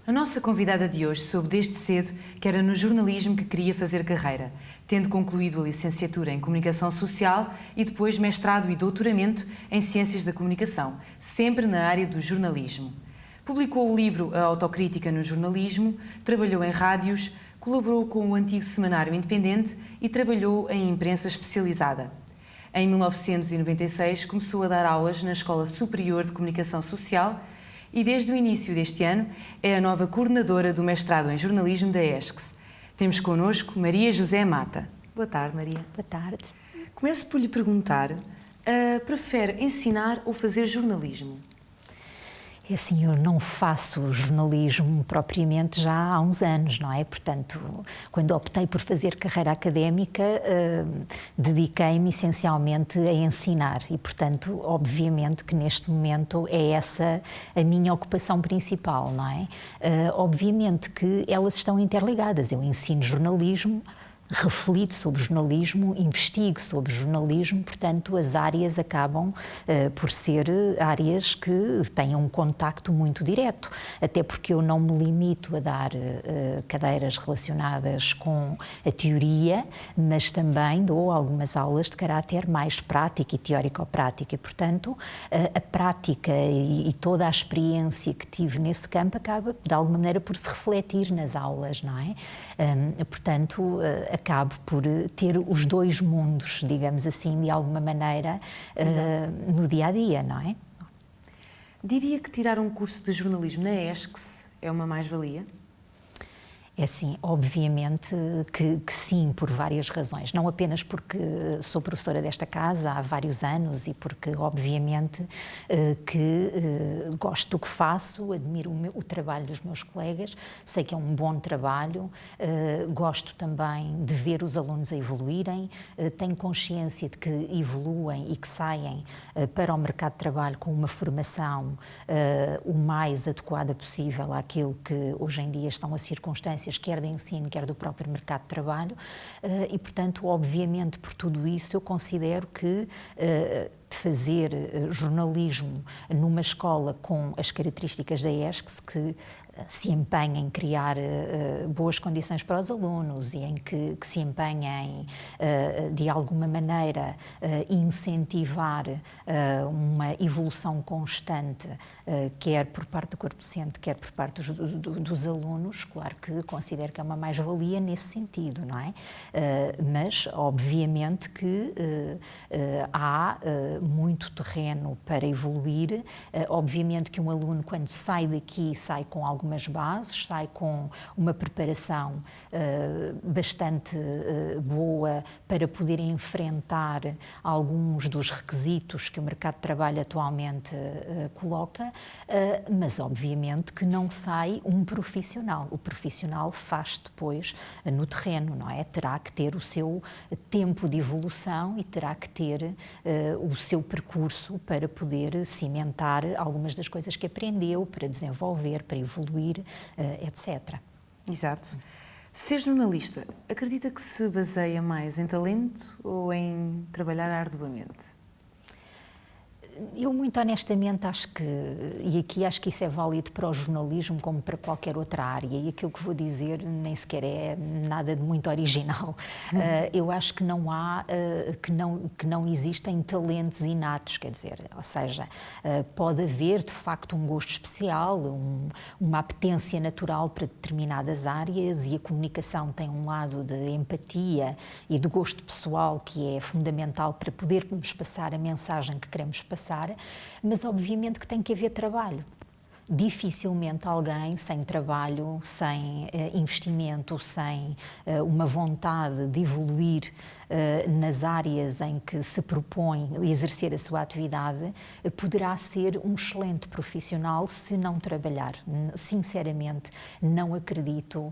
A nossa convidada de hoje soube desde cedo que era no jornalismo que queria fazer carreira, tendo concluído a licenciatura em Comunicação Social e depois mestrado e doutoramento em Ciências da Comunicação, sempre na área do jornalismo. Publicou o livro A Autocrítica no Jornalismo, trabalhou em rádios, colaborou com o antigo Semanário Independente e trabalhou em imprensa especializada. Em 1996 começou a dar aulas na Escola Superior de Comunicação Social e desde o início deste ano é a nova coordenadora do mestrado em jornalismo da ESCS. Temos connosco Maria José Mata. Boa tarde, Maria. Boa tarde. Começo por lhe perguntar, prefere ensinar ou fazer jornalismo? É assim, eu não faço jornalismo propriamente já há uns anos, não é? Portanto, quando optei por fazer carreira académica, dediquei-me essencialmente a ensinar e, portanto, obviamente que neste momento é essa a minha ocupação principal, não é? Obviamente que elas estão interligadas. Eu ensino jornalismo, reflito sobre jornalismo, investigo sobre jornalismo, portanto as áreas acabam por ser áreas que têm um contacto muito direto, até porque eu não me limito a dar cadeiras relacionadas com a teoria, mas também dou algumas aulas de caráter mais prático e teórico-prático e, portanto, a prática e toda a experiência que tive nesse campo acaba, de alguma maneira, por se refletir nas aulas, não é? Portanto, acabo por ter os dois mundos, digamos assim, de alguma maneira, no dia-a-dia, não é? Diria que tirar um curso de jornalismo na ESCS é uma mais-valia? É assim, obviamente que sim, por várias razões. Não apenas porque sou professora desta casa há vários anos e porque, obviamente, que gosto do que faço, admiro o trabalho dos meus colegas, sei que é um bom trabalho, gosto também de ver os alunos a evoluírem, tenho consciência de que evoluem e que saem para o mercado de trabalho com uma formação o mais adequada possível àquilo que hoje em dia estão as circunstâncias, quer de ensino, quer do próprio mercado de trabalho, e, portanto, obviamente, por tudo isso, eu considero que fazer jornalismo numa escola com as características da ESCS, que se empenha em criar boas condições para os alunos e em que se empenha em, de alguma maneira, incentivar uma evolução constante, quer por parte do corpo docente, quer por parte dos alunos, claro que considero que é uma mais-valia nesse sentido, não é? Mas, obviamente, que há muito terreno para evoluir. Obviamente que um aluno, quando sai daqui, sai com algumas bases, sai com uma preparação bastante boa para poder enfrentar alguns dos requisitos que o mercado de trabalho atualmente coloca, mas obviamente que não sai um profissional. O profissional faz depois no terreno, não é? Terá que ter o seu tempo de evolução e terá que ter o seu percurso para poder cimentar algumas das coisas que aprendeu, para desenvolver, para evoluir, etc. Exato. Ser jornalista, acredita que se baseia mais em talento ou em trabalhar arduamente? Eu, muito honestamente, acho que, e aqui acho que isso é válido para o jornalismo como para qualquer outra área, e aquilo que vou dizer nem sequer é nada de muito original. Eu acho que não há, que não existem talentos inatos, quer dizer, ou seja, pode haver de facto um gosto especial, uma apetência natural para determinadas áreas, e a comunicação tem um lado de empatia e de gosto pessoal que é fundamental para podermos passar a mensagem que queremos passar, mas obviamente que tem que haver trabalho. Dificilmente alguém sem trabalho, sem investimento, sem uma vontade de evoluir nas áreas em que se propõe exercer a sua atividade, poderá ser um excelente profissional se não trabalhar. Sinceramente, não acredito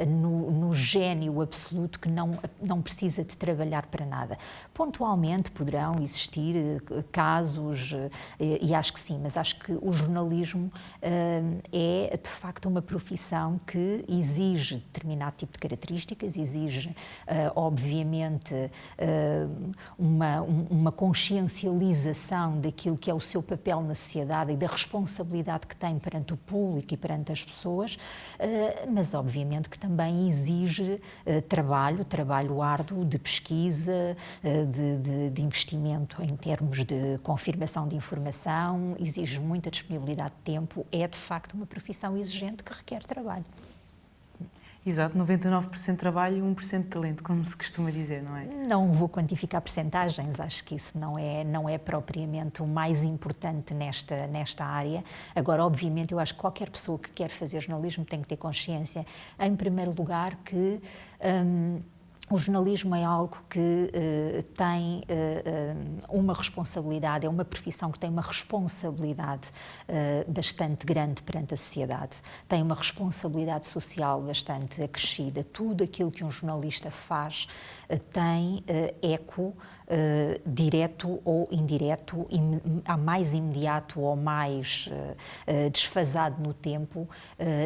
no gênio absoluto que não precisa de trabalhar para nada. Pontualmente poderão existir casos, e acho que sim, mas acho que o jornalismo é de facto uma profissão que exige determinado tipo de características, exige obviamente uma consciencialização daquilo que é o seu papel na sociedade e da responsabilidade que tem perante o público e perante as pessoas, mas obviamente que também exige trabalho árduo de pesquisa, de investimento em termos de confirmação de informação, exige muita disponibilidade de tempo, é de facto uma profissão exigente que requer trabalho. Exato, 99% de trabalho e 1% de talento, como se costuma dizer, não é? Não vou quantificar percentagens, acho que isso não é propriamente o mais importante nesta área. Agora, obviamente, eu acho que qualquer pessoa que quer fazer jornalismo tem que ter consciência, em primeiro lugar, que o jornalismo é algo que tem uma responsabilidade, é uma profissão que tem uma responsabilidade bastante grande perante a sociedade, tem uma responsabilidade social bastante acrescida. Tudo aquilo que um jornalista faz tem eco direto ou indireto, mais imediato ou mais desfasado no tempo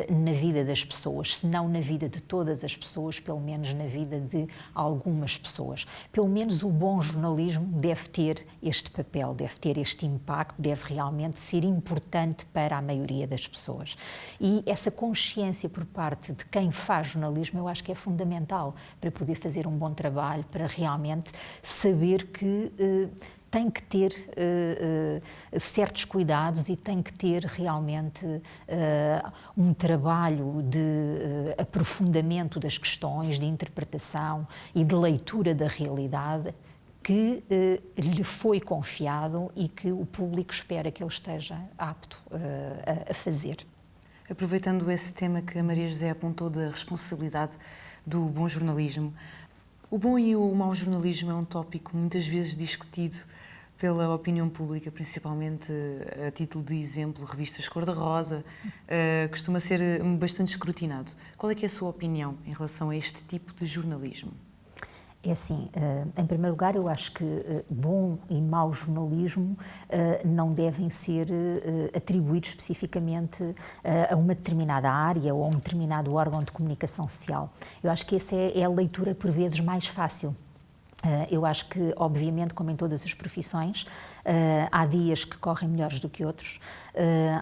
na vida das pessoas, se não na vida de todas as pessoas, pelo menos na vida de algumas pessoas. Pelo menos o bom jornalismo deve ter este papel, deve ter este impacto, deve realmente ser importante para a maioria das pessoas. E essa consciência por parte de quem faz jornalismo, eu acho que é fundamental para poder fazer um bom trabalho, para realmente saber que tem que ter certos cuidados e tem que ter realmente um trabalho de aprofundamento das questões, de interpretação e de leitura da realidade que lhe foi confiado e que o público espera que ele esteja apto a fazer. Aproveitando esse tema que a Maria José apontou da responsabilidade do bom jornalismo, o bom e o mau jornalismo é um tópico muitas vezes discutido pela opinião pública, principalmente a título de exemplo, revistas cor-de-rosa, costuma ser bastante escrutinado. Qual é que é a sua opinião em relação a este tipo de jornalismo? É assim, em primeiro lugar, eu acho que bom e mau jornalismo não devem ser atribuídos especificamente a uma determinada área ou a um determinado órgão de comunicação social. Eu acho que essa é a leitura, por vezes, mais fácil. Eu acho que, obviamente, como em todas as profissões, há dias que correm melhores do que outros,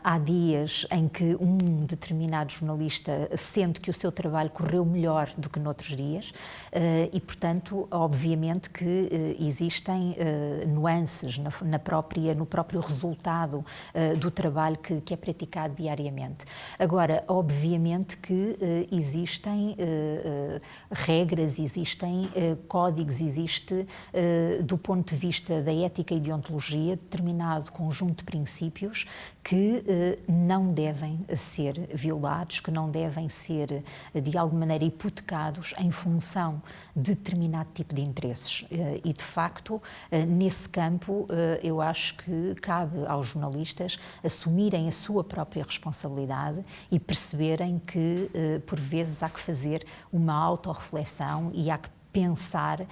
há dias em que um determinado jornalista sente que o seu trabalho correu melhor do que noutros dias e, portanto, obviamente que existem nuances no próprio resultado do trabalho que é praticado diariamente. Agora, obviamente que existem regras, existem códigos, existe, do ponto de vista da ética e deontologia, determinado conjunto de princípios que não devem ser violados, que não devem ser, de alguma maneira, hipotecados em função de determinado tipo de interesses. E, de facto, nesse campo, eu acho que cabe aos jornalistas assumirem a sua própria responsabilidade e perceberem que, por vezes, há que fazer uma autorreflexão e há que pensar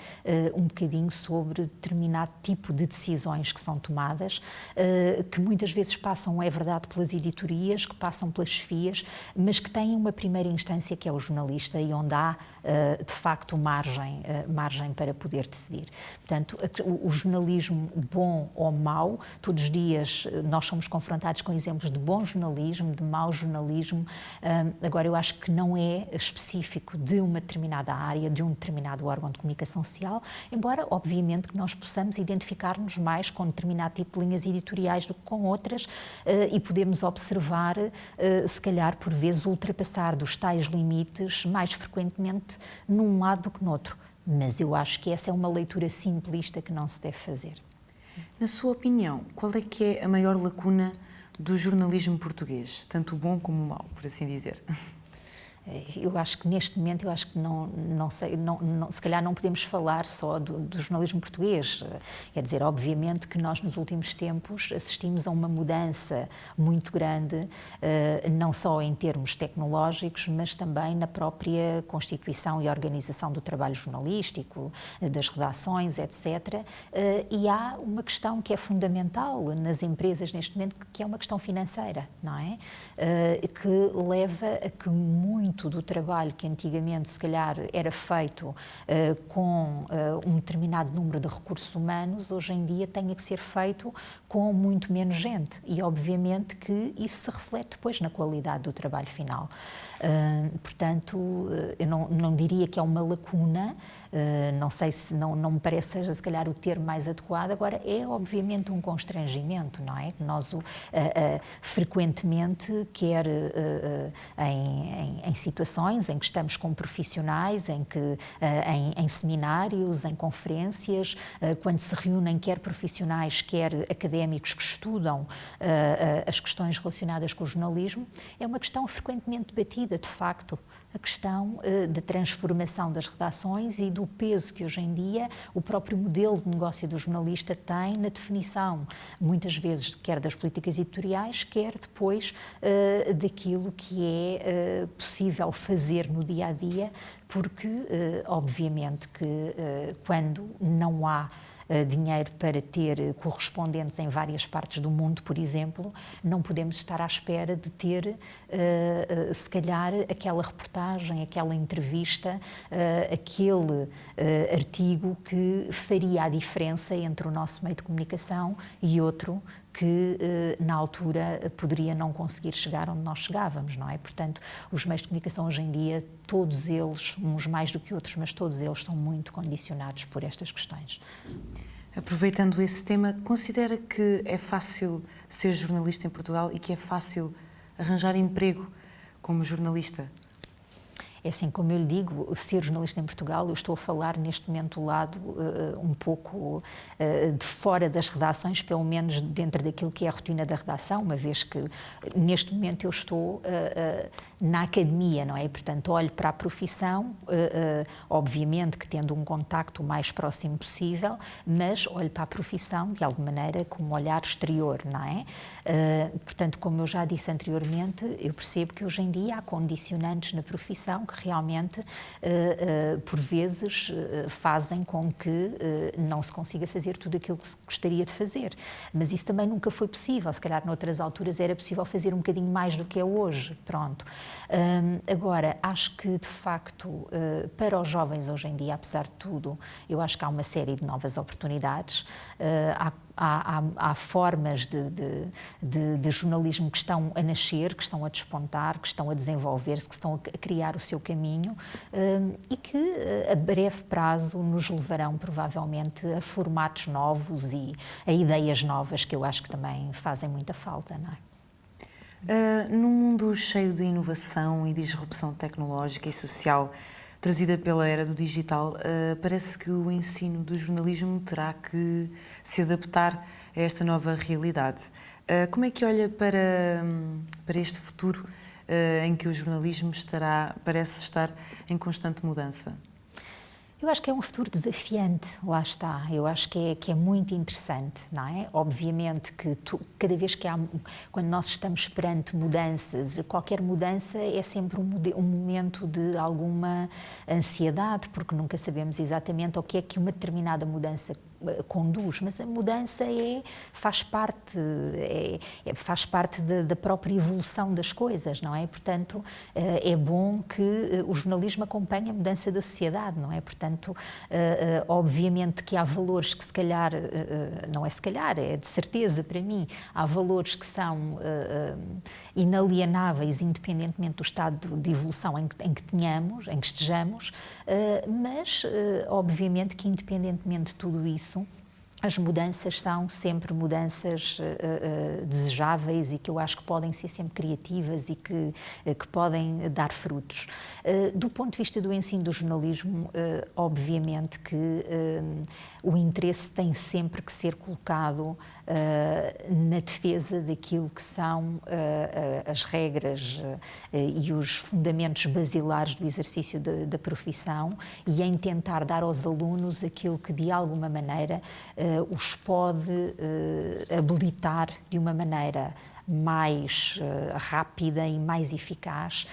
um bocadinho sobre determinado tipo de decisões que são tomadas, que muitas vezes passam, é verdade, pelas editorias, que passam pelas chefias, mas que têm uma primeira instância que é o jornalista e onde há, de facto, margem para poder decidir. Portanto, o jornalismo bom ou mau, todos os dias nós somos confrontados com exemplos de bom jornalismo, de mau jornalismo. Agora, eu acho que não é específico de uma determinada área, de um determinado órgão de comunicação social, embora, obviamente, que nós possamos identificar-nos mais com determinado tipo de linhas editoriais do que com outras e podemos observar, se calhar, por vezes, ultrapassar dos tais limites mais frequentemente num lado do que no outro. Mas eu acho que essa é uma leitura simplista que não se deve fazer. Na sua opinião, qual é que é a maior lacuna do jornalismo português, tanto o bom como o mau, por assim dizer? Eu acho que neste momento, eu acho que não sei, se calhar não podemos falar só do jornalismo português. Quer dizer, obviamente que nós nos últimos tempos assistimos a uma mudança muito grande, não só em termos tecnológicos, mas também na própria constituição e organização do trabalho jornalístico, das redações, etc. E há uma questão que é fundamental nas empresas neste momento, que é uma questão financeira, não é? Que leva a que muito do trabalho que antigamente, se calhar, era feito com um determinado número de recursos humanos, hoje em dia tenha que ser feito com muito menos gente. E, obviamente, que isso se reflete depois na qualidade do trabalho final. Portanto, eu não diria que é uma lacuna, não sei se não me parece seja se calhar o termo mais adequado. Agora é obviamente um constrangimento, não é? Nós frequentemente, quer em situações em que estamos com profissionais, em seminários, em conferências, quando se reúnem quer profissionais, quer académicos que estudam as questões relacionadas com o jornalismo, é uma questão frequentemente debatida, de facto, a questão da transformação das redações e do peso que hoje em dia o próprio modelo de negócio do jornalista tem na definição, muitas vezes, quer das políticas editoriais, quer depois daquilo que é possível fazer no dia-a-dia, porque, obviamente, que quando não há dinheiro para ter correspondentes em várias partes do mundo, por exemplo, não podemos estar à espera de ter, se calhar, aquela reportagem, aquela entrevista, aquele artigo que faria a diferença entre o nosso meio de comunicação e outro que na altura poderia não conseguir chegar onde nós chegávamos, não é? Portanto, os meios de comunicação hoje em dia, todos eles, uns mais do que outros, mas todos eles são muito condicionados por estas questões. Aproveitando esse tema, considera que é fácil ser jornalista em Portugal e que é fácil arranjar emprego como jornalista? É assim, como eu lhe digo, ser jornalista em Portugal, eu estou a falar neste momento do lado um pouco de fora das redações, pelo menos dentro daquilo que é a rotina da redação, uma vez que neste momento eu estou na academia, não é? Portanto, olho para a profissão, obviamente que tendo um contacto o mais próximo possível, mas olho para a profissão, de alguma maneira, com um olhar exterior, não é? Portanto, como eu já disse anteriormente, eu percebo que hoje em dia há condicionantes na profissão que realmente, por vezes, fazem com que não se consiga fazer tudo aquilo que se gostaria de fazer. Mas isso também nunca foi possível. Se calhar, noutras alturas, era possível fazer um bocadinho mais do que é hoje. Pronto. Agora, acho que, de facto, para os jovens hoje em dia, apesar de tudo, eu acho que há uma série de novas oportunidades. Há formas de jornalismo que estão a nascer, que estão a despontar, que estão a desenvolver-se, que estão a criar o seu caminho e que a breve prazo nos levarão provavelmente a formatos novos e a ideias novas que eu acho que também fazem muita falta, não é? Num mundo cheio de inovação e disrupção tecnológica e social trazida pela era do digital, parece que o ensino do jornalismo terá que se adaptar a esta nova realidade. Como é que olha para este futuro em que o jornalismo parece estar em constante mudança? Eu acho que é um futuro desafiante, lá está. Eu acho que é muito interessante, não é? Obviamente que cada vez que quando nós estamos perante mudanças, qualquer mudança é sempre um momento de alguma ansiedade, porque nunca sabemos exatamente ao que é que uma determinada mudança conduz, mas a mudança faz parte da própria evolução das coisas, não é? Portanto, é bom que o jornalismo acompanhe a mudança da sociedade, não é? Portanto, obviamente que há valores que se calhar, não é se calhar, é de certeza para mim, há valores que são inalienáveis independentemente do estado de evolução em que estejamos, mas obviamente que independentemente de tudo isso, as mudanças são sempre mudanças desejáveis e que eu acho que podem ser sempre criativas e que podem dar frutos. Do ponto de vista do ensino do jornalismo, obviamente que o interesse tem sempre que ser colocado na defesa daquilo que são as regras e os fundamentos basilares do exercício da profissão e em tentar dar aos alunos aquilo que de alguma maneira os pode habilitar de uma maneira mais rápida e mais eficaz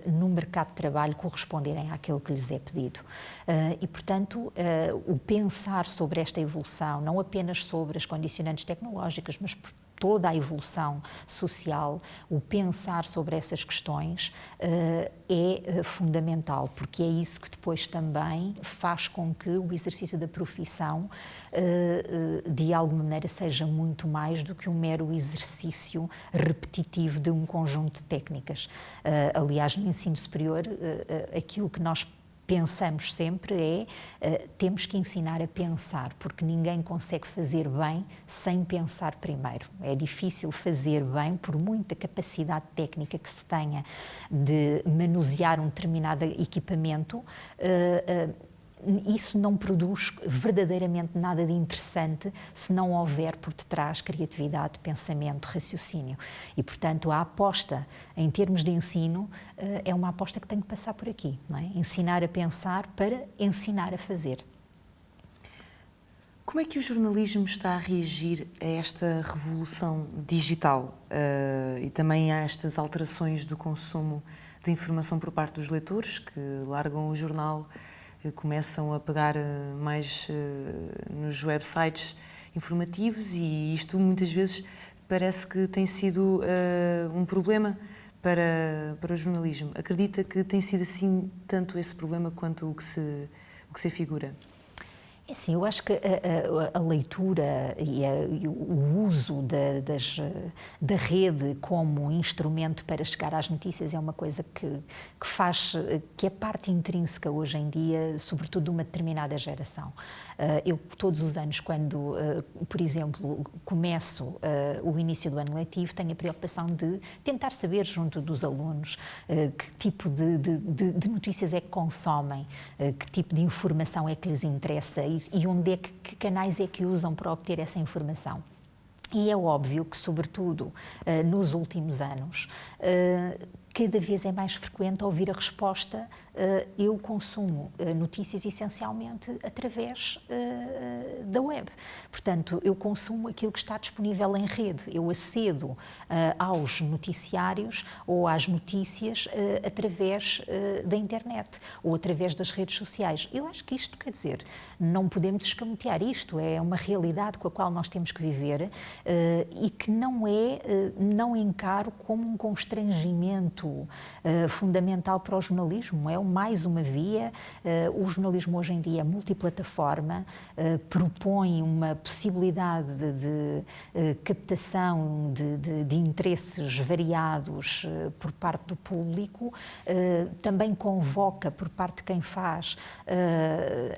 no mercado de trabalho corresponderem àquilo que lhes é pedido. E, portanto, o pensar sobre esta evolução, não apenas sobre as condicionantes tecnológicas, mas por toda a evolução social, o pensar sobre essas questões é fundamental, porque é isso que depois também faz com que o exercício da profissão, de alguma maneira, seja muito mais do que um mero exercício repetitivo de um conjunto de técnicas. Aliás, no ensino superior, aquilo que nós pensamos sempre temos que ensinar a pensar, porque ninguém consegue fazer bem sem pensar primeiro. É difícil fazer bem, por muita capacidade técnica que se tenha de manusear um determinado equipamento, isso não produz verdadeiramente nada de interessante se não houver por detrás criatividade, pensamento, raciocínio. E, portanto, a aposta em termos de ensino é uma aposta que tem que passar por aqui, não é? Ensinar a pensar para ensinar a fazer. Como é que o jornalismo está a reagir a esta revolução digital e também a estas alterações do consumo de informação por parte dos leitores que largam o jornal, começam a pegar mais nos websites informativos e isto muitas vezes parece que tem sido um problema para o jornalismo. Acredita que tem sido assim tanto esse problema quanto o que se afigura? É assim, eu acho que a leitura e o uso da rede como instrumento para chegar às notícias é uma coisa que é parte intrínseca hoje em dia, sobretudo de uma determinada geração. Eu, todos os anos, quando, por exemplo, começo o início do ano letivo, tenho a preocupação de tentar saber junto dos alunos que tipo de notícias é que consomem, que tipo de informação é que lhes interessa e onde é que canais é que usam para obter essa informação. E é óbvio que, sobretudo, nos últimos anos, cada vez é mais frequente ouvir a resposta eu consumo notícias essencialmente através da web. Portanto, eu consumo aquilo que está disponível em rede. Eu acedo aos noticiários ou às notícias através da internet ou através das redes sociais. Eu acho que isto, quer dizer, não podemos escamotear isto, é uma realidade com a qual nós temos que viver e que não encaro como um constrangimento fundamental para o jornalismo. É mais uma via. O jornalismo hoje em dia é multiplataforma, propõe uma possibilidade de captação de interesses variados por parte do público, também convoca por parte de quem faz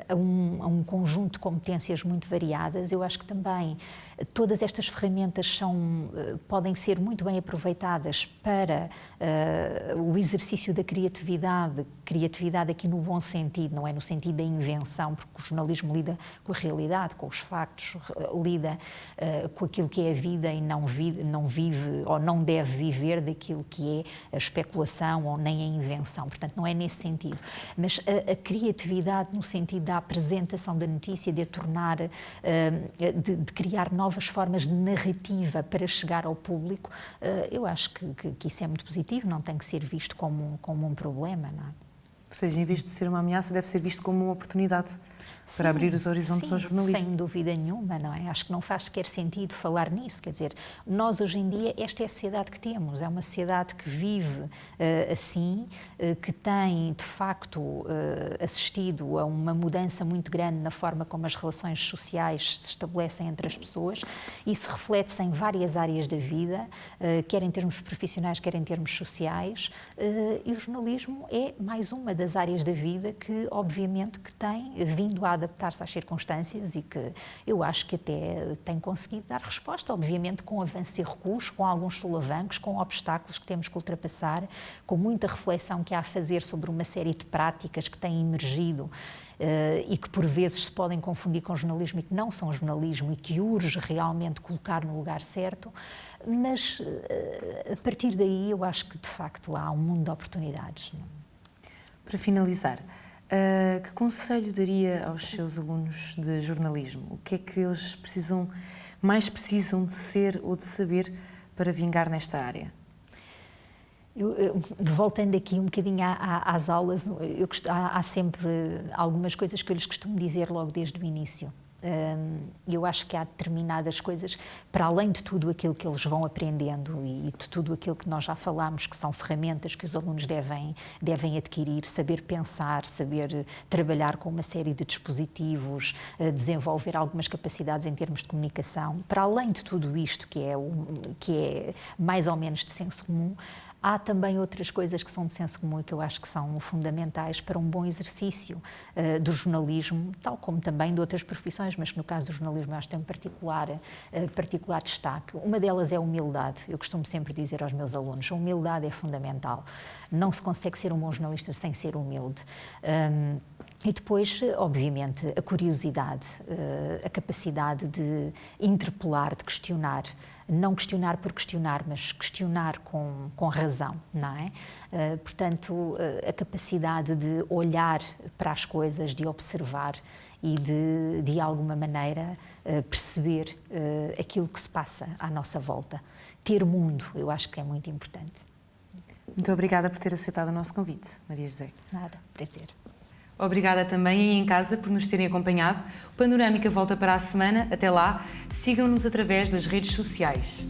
a um conjunto de competências muito variadas. Eu acho que também todas estas ferramentas podem ser muito bem aproveitadas para o exercício da criatividade aqui no bom sentido, não é no sentido da invenção, porque o jornalismo lida com a realidade, com os factos, lida com aquilo que é a vida e não vive ou não deve viver daquilo que é a especulação ou nem a invenção. Portanto, não é nesse sentido. Mas a criatividade no sentido da apresentação da notícia, de a tornar, de criar novas formas de narrativa para chegar ao público, eu acho que isso é muito positivo, não tem que ser visto como um problema, não é? Ou seja, em vez de ser uma ameaça, deve ser visto como uma oportunidade para abrir os horizontes ao jornalismo. Sem dúvida nenhuma, não é? Acho que não faz sequer sentido falar nisso, quer dizer, nós hoje em dia, esta é a sociedade que temos, é uma sociedade que vive assim, que tem de facto assistido a uma mudança muito grande na forma como as relações sociais se estabelecem entre as pessoas. Isso reflete-se em várias áreas da vida, quer em termos profissionais, quer em termos sociais, e o jornalismo é mais uma das áreas da vida que, obviamente, que tem vindo a adaptar-se às circunstâncias e que eu acho que até tem conseguido dar resposta, obviamente com avanços e recuos, com alguns solavancos, com obstáculos que temos que ultrapassar, com muita reflexão que há a fazer sobre uma série de práticas que têm emergido e que por vezes se podem confundir com jornalismo e que não são jornalismo e que urge realmente colocar no lugar certo, mas a partir daí eu acho que de facto há um mundo de oportunidades. Para finalizar, que conselho daria aos seus alunos de jornalismo? O que é que eles mais precisam de ser ou de saber para vingar nesta área? Voltando aqui um bocadinho às aulas, há sempre algumas coisas que eu lhes costumo dizer logo desde o início. Eu acho que há determinadas coisas, para além de tudo aquilo que eles vão aprendendo e de tudo aquilo que nós já falámos, que são ferramentas que os alunos devem adquirir, saber pensar, saber trabalhar com uma série de dispositivos, desenvolver algumas capacidades em termos de comunicação. Para além de tudo isto, que é mais ou menos de senso comum, há também outras coisas que são de senso comum e que eu acho que são fundamentais para um bom exercício do jornalismo, tal como também de outras profissões, mas que no caso do jornalismo eu acho que tem um particular destaque. Uma delas é a humildade. Eu costumo sempre dizer aos meus alunos, a humildade é fundamental. Não se consegue ser um bom jornalista sem ser humilde. E depois, obviamente, a curiosidade, a capacidade de interpelar, de questionar. Não questionar por questionar, mas questionar com razão, não é? Portanto, a capacidade de olhar para as coisas, de observar e de alguma maneira, perceber aquilo que se passa à nossa volta. Ter mundo, eu acho que é muito importante. Muito obrigada por ter aceitado o nosso convite, Maria José. Nada, prazer. Obrigada também aí em casa por nos terem acompanhado. O Panorâmica volta para a semana. Até lá, sigam-nos através das redes sociais.